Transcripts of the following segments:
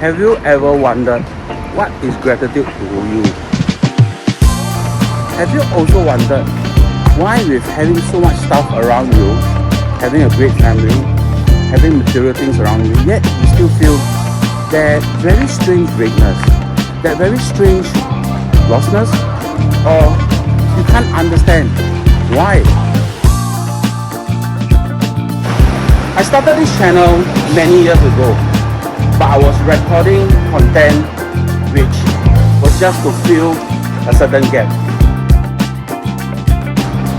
Have you ever wondered what is gratitude to you? Have you also wondered why with having so much stuff around you, having a great family, having material things around you, yet you still feel that very strange greatness, that very strange lostness, or you can't understand why? I started this channel many years ago, but I was recording content which was just to fill a certain gap.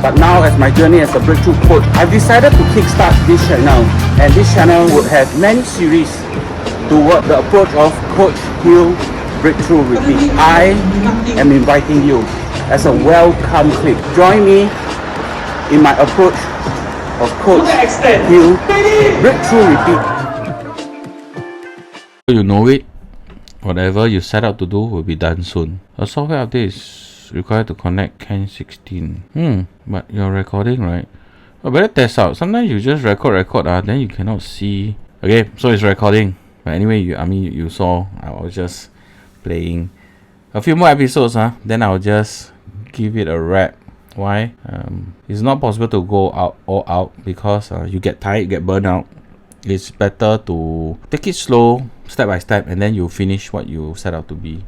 But now, as my journey as a breakthrough coach, I've decided to kickstart this channel, and this channel would have many series toward the approach of Coach, Heal, Breakthrough with me. I am inviting you as a welcome clip. Join me in my approach of Coach, Heal, Breakthrough, Repeat. You know it. Whatever you set out to do will be done soon. A software update is required to connect 𝘀𝗶. But you're recording, right? I better test out. Sometimes you just record, then you cannot see. Okay, so it's recording. But anyway, you saw I was just playing a few more episodes, then I'll just give it a wrap. Why? It's not possible to go all out because you get tired, you get burned out. It's better to take it slow, step by step, and then you finish what you set out to be.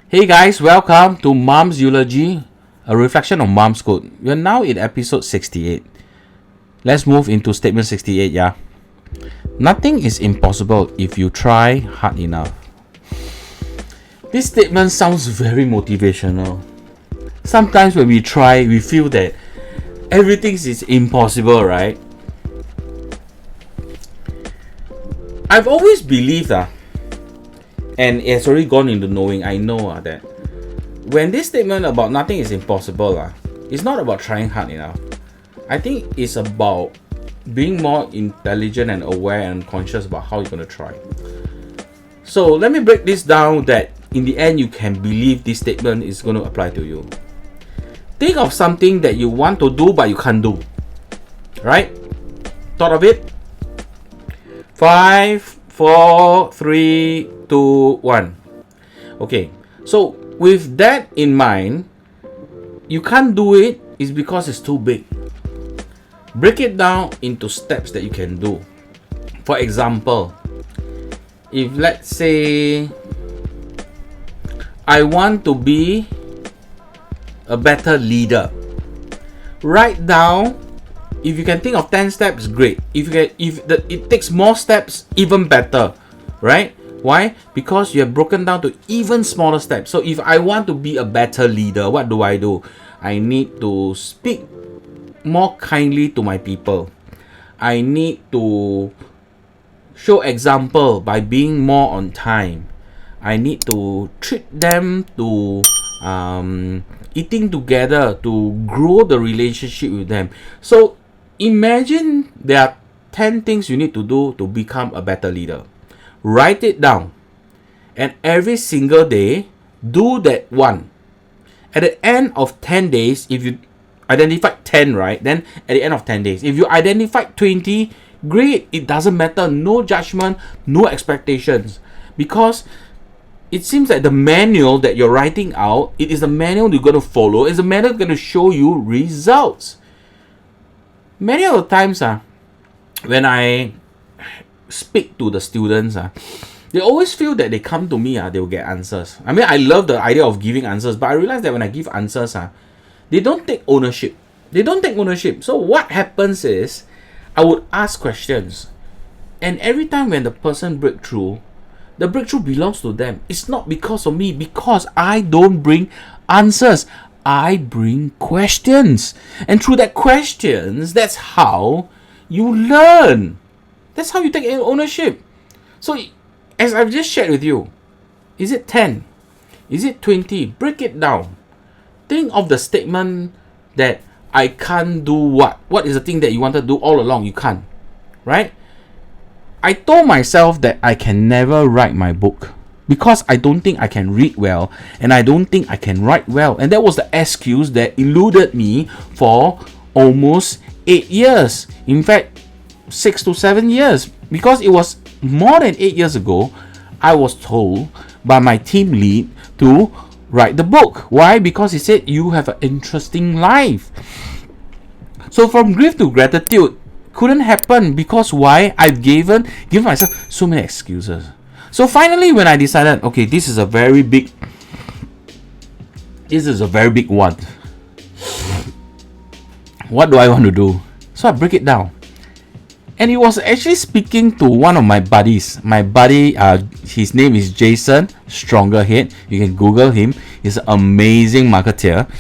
Hey guys, welcome to Mom's Eulogy, a reflection of Mom's Code. We are now in episode 68. Let's move into statement 68, yeah? Nothing is impossible if you try hard enough. This statement sounds very motivational. Sometimes when we try, we feel that everything is impossible, right? I've always believed and it's already gone into knowing, I know that when this statement about nothing is impossible, it's not about trying hard enough. I think it's about being more intelligent and aware and conscious about how you're going to try. So let me break this down that in the end you can believe this statement is going to apply to you. Think of something that you want to do but you can't do. Right? Thought of it? 5, 4, 3, 2, 1. Okay, so with that in mind, you can't do it is because it's too big. Break it down into steps that you can do. For example, if let's say I want to be a better leader, write down. If you can think of 10 steps, great. It takes more steps, even better, right? Why? Because you have broken down to even smaller steps. So if I want to be a better leader, what do? I need to speak more kindly to my people. I need to show example by being more on time. I need to treat them to eating together to grow the relationship with them. So imagine there are 10 things you need to do to become a better leader. Write it down. And every single day, do that one. At the end of 10 days, if you identified 10, right? Then at the end of 10 days, if you identified 20, great. It doesn't matter. No judgment, no expectations. Because it seems that the manual that you're writing out, it is the manual you're going to follow. It's the manual going to show you results. Many of the times, when I speak to the students, they always feel that they come to me, they will get answers. I mean, I love the idea of giving answers, but I realize that when I give answers, they don't take ownership. So what happens is, I would ask questions. And every time when the person breaks through, the breakthrough belongs to them. It's not because of me, because I don't bring answers. I bring questions. And through that questions, that's how you learn. That's how you take ownership. So, as I've just shared with you, is it 10? Is it 20? Break it down. Think of the statement that I can't do what? What is the thing that you wanted to do all along? You can't. Right? I told myself that I can never write my book. because I don't think I can read well and I don't think I can write well. And that was the excuse that eluded me for almost 8 years. In fact, 6 to 7 years, because it was more than 8 years ago I was told by my team lead to write the book. Why? Because he said you have an interesting life. So from grief to gratitude couldn't happen because why? I've given myself so many excuses. So finally, when I decided, okay, this is a very big one. What do I want to do? So I break it down. And he was actually speaking to one of my buddies. My buddy, his name is Jason Strongerhead. You can Google him. He's an amazing marketer.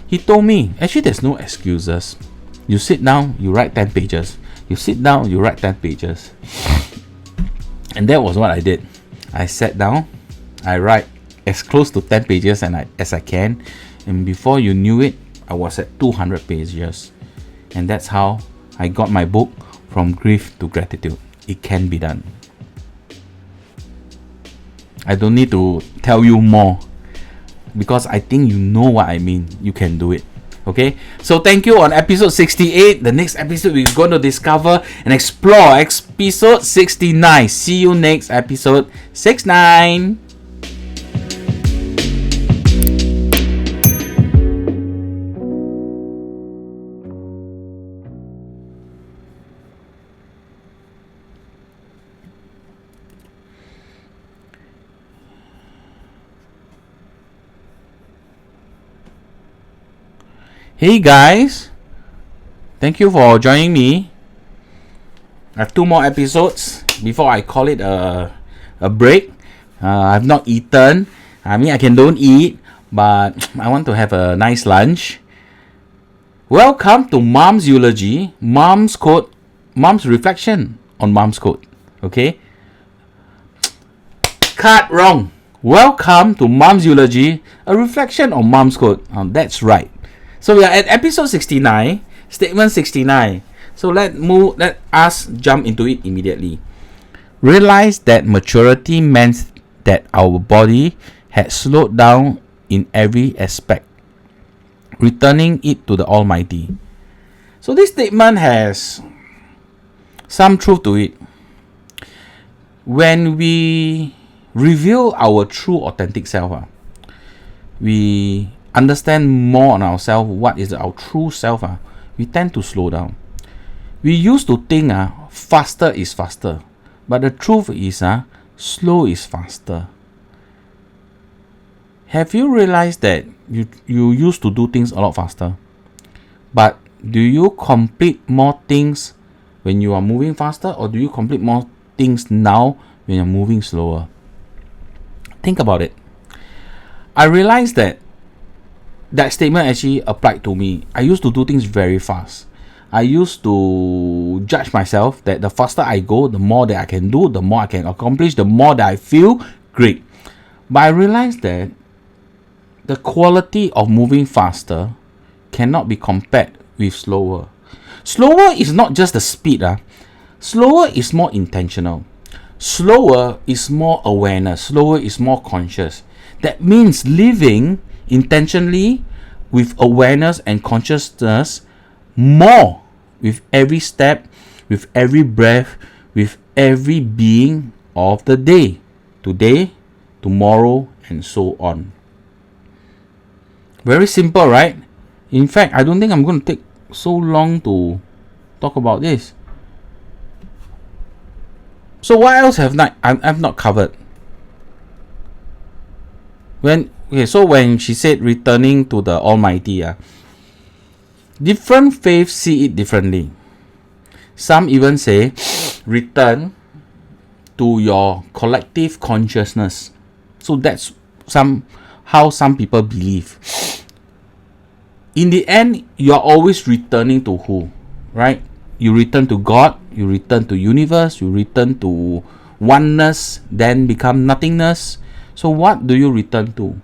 He told me, actually, there's no excuses. You sit down, you write 10 pages. You sit down, you write 10 pages. And that was what I did. I sat down, I write as close to 10 pages as I can. And before you knew it, I was at 200 pages. And that's how I got my book, From Grief to Gratitude. It can be done. I don't need to tell you more because I think you know what I mean. You can do it. Okay, so thank you on episode 68. The next episode we're going to discover and explore episode 69. See you next episode 69. Hey guys, thank you for joining me. I have 2 more episodes before I call it a break. I've not eaten. I mean, I don't eat, but I want to have a nice lunch. Welcome to Mom's Eulogy, Mom's quote, Mom's reflection on Mom's quote. Okay? Cut wrong. Welcome to Mom's Eulogy, a reflection on Mom's quote. That's right. So we are at episode 69, statement 69. So let us jump into it immediately. Realize that maturity meant that our body had slowed down in every aspect, returning it to the Almighty. So this statement has some truth to it. When we reveal our true authentic self, we understand more on ourselves, what is our true self, we tend to slow down. We used to think faster is faster, but the truth is slow is faster. Have you realized that you used to do things a lot faster, but do you complete more things when you are moving faster, or do you complete more things now when you're moving slower? Think about it. I realized that statement actually applied to me. I used to do things very fast. I used to judge myself that the faster I go, the more that I can do, the more I can accomplish, the more that I feel great. But I realized that the quality of moving faster cannot be compared with slower. Slower is not just the speed. Slower is more intentional. Slower is more awareness. Slower is more conscious. That means living intentionally with awareness and consciousness more with every step, with every breath, with every being of the day, today, tomorrow, and so on. Very simple, right? In fact, I don't think I'm going to take so long to talk about this. So what else have I've not covered? So when she said returning to the Almighty, different faiths see it differently. Some even say return to your collective consciousness. So that's how some people believe. In the end, you're always returning to who, right? You return to God, you return to universe, you return to oneness, then become nothingness. So what do you return to?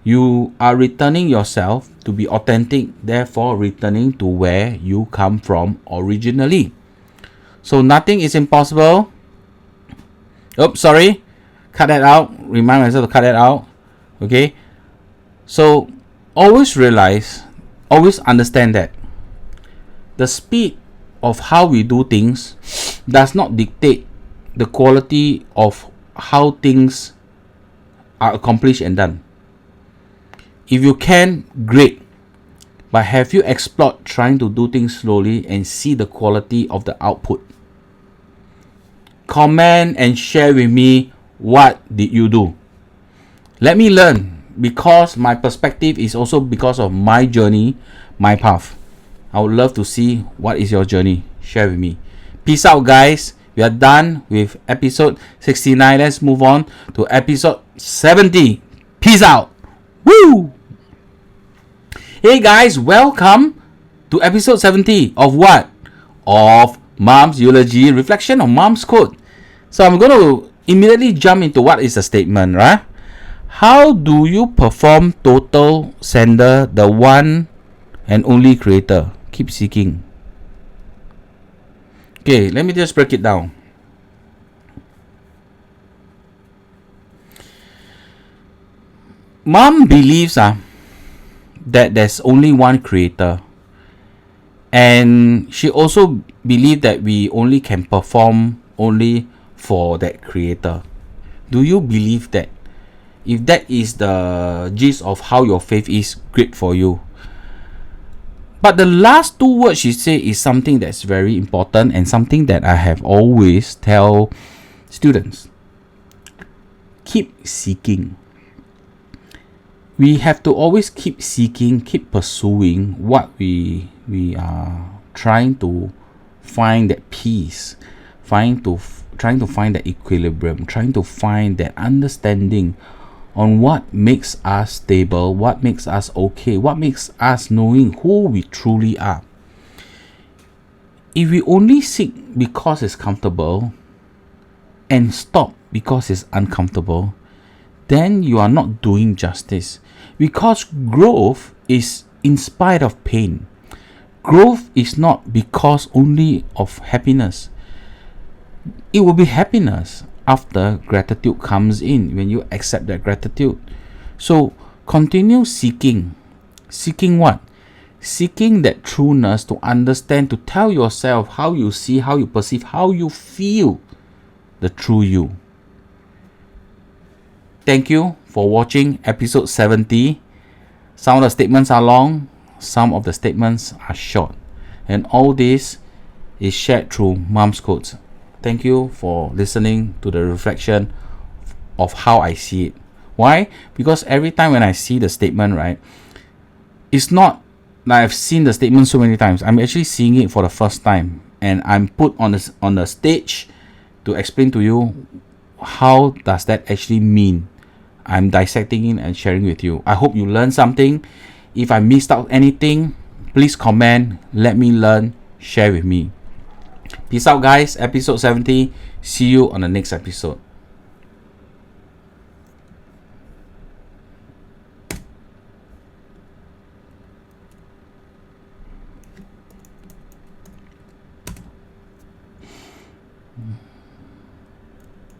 You are returning yourself to be authentic, therefore returning to where you come from originally. So nothing is impossible. Oops, sorry. Cut that out. Remind myself to cut that out. Okay. So always understand that the speed of how we do things does not dictate the quality of how things are accomplished and done. If you can, great. But have you explored trying to do things slowly and see the quality of the output? Comment and share with me, what did you do? Let me learn, because my perspective is also because of my journey, my path. I would love to see what is your journey. Share with me. Peace out, guys. We are done with episode 69. Let's move on to episode 70. Peace out. Woo! Hey guys, welcome to episode 70 of what? Of Mom's Eulogy, reflection on Mom's quote. So I'm going to immediately jump into what is the statement, right? How do you perform total sender, the one and only creator? Keep seeking. Okay, let me just break it down. Mom believes that there's only one creator, and she also believes that we only can perform only for that creator. Do you believe that? If that is the gist of how your faith is, great for you. But the last two words she said is something that's very important, and something that I have always tell students. Keep seeking. We have to always keep seeking, keep pursuing what we are trying to find, that peace, trying to find that equilibrium, trying to find that understanding on what makes us stable, what makes us okay, what makes us knowing who we truly are. If we only seek because it's comfortable and stop because it's uncomfortable, then you are not doing justice. Because growth is in spite of pain. Growth is not because only of happiness. It will be happiness after gratitude comes in, when you accept that gratitude. So continue seeking. Seeking what? Seeking that trueness, to understand, to tell yourself how you see, how you perceive, how you feel the true you. Thank you for watching episode 70. Some of the statements are long, some of the statements are short, and all this is shared through Mom's Quotes. Thank you for listening to the reflection of how I see it. Why? Because every time when I see the statement, right, it's not like I've seen the statement so many times. I'm actually seeing it for the first time, and I'm put on the stage to explain to you how does that actually mean. I'm dissecting it and sharing with you. I hope you learned something. If I missed out anything, please comment, let me learn, share with me. Peace out, guys. Episode 70. See you on the next episode.